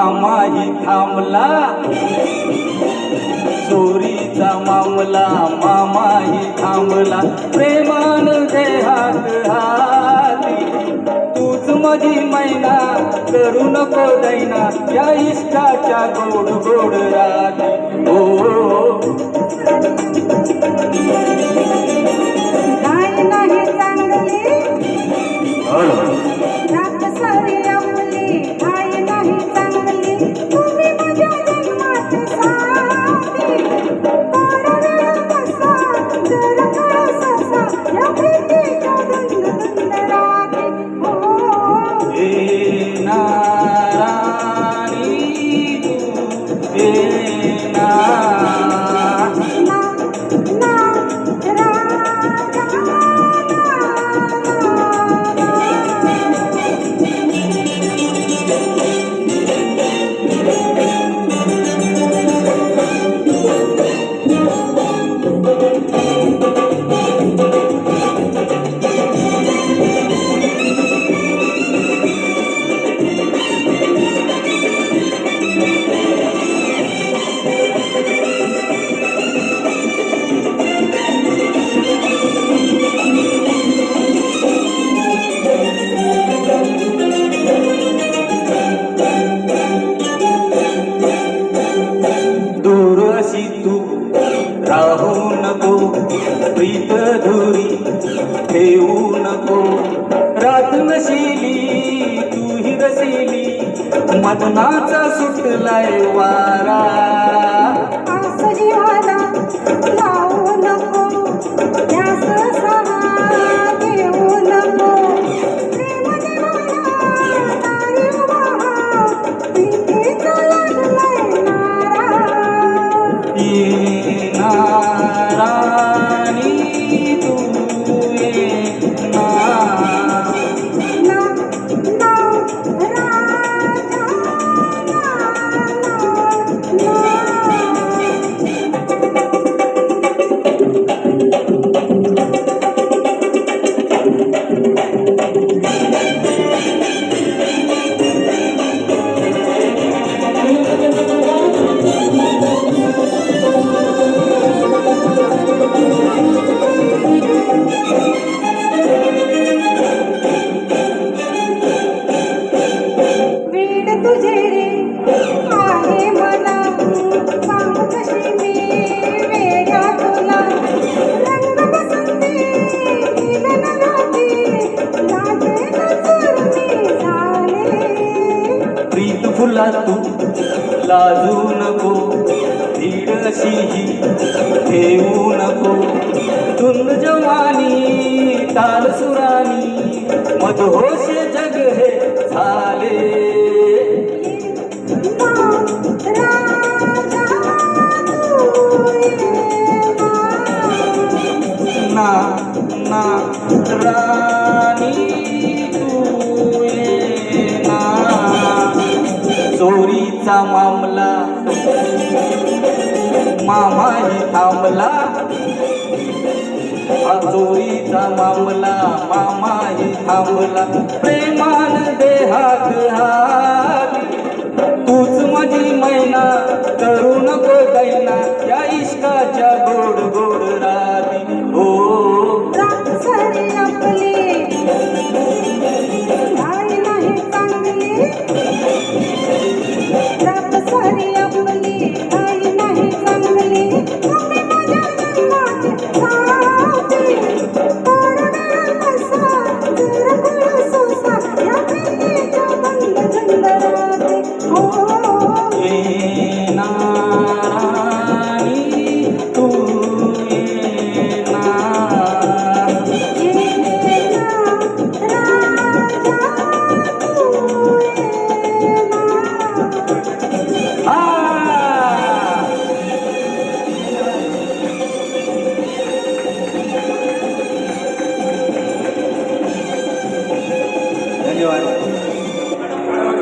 मामाही थांबला, चोरीचा मामला मामाही थांबला, प्रेमान देहात हाती, तूच माझी मैना करू नको दैना, या इष्टाच्या गोड गोड राती. काय नाही चांगली रात सारी आपली, काय नाही चांगली तुम्ही माझ्या जन्मात साथी, थोडा वेळ बसा जरा थोडासा या प्रीतीच्या धुंद धुंद राती. येना राणी तू येना, दूर अशी तू राहू नको, प्रीत धुरी ठेवू नको, रात नशिली तू ही रसिली, मदनाचा सुटलाय वारा, असं जीवाला लावू नको, ध्यास सहा घेऊ नको, प्रेम देवाला तारी उभा, प्रीतीचा लागलाय नारा. येना राणी तू येना, ना ना राजा ना वीड तुझे रे आहे मला, सांग कशी मी वेड्या तुला, रंग बसंती मिलन राती, लाजे नजरनी झाले. प्रीत फुला तू लाजू नको, धीर अशीही ठेवू नको, धुंद जवानी ताल सुरानी, मधोश जग हे झाले. ना ना राणी तू येना, चोरीचा मामला मामाही थांबला, चोरीचा मामला मामाही थांबला, प्रेमान देहात हाती, तूच माझी मैना करू नको दैना, या इश्काच्या गोड गोड राती. रात सारी आपली, काय नाही चांगली रात सारी आपली, काय नाही चांगली तुम्ही माझ्या जन्मात साथी, थोडा वेळ बसा जरा थोडासा या प्रीतीच्या धुंद धुंद राती. येना राणी तू येना, धन्यवाद.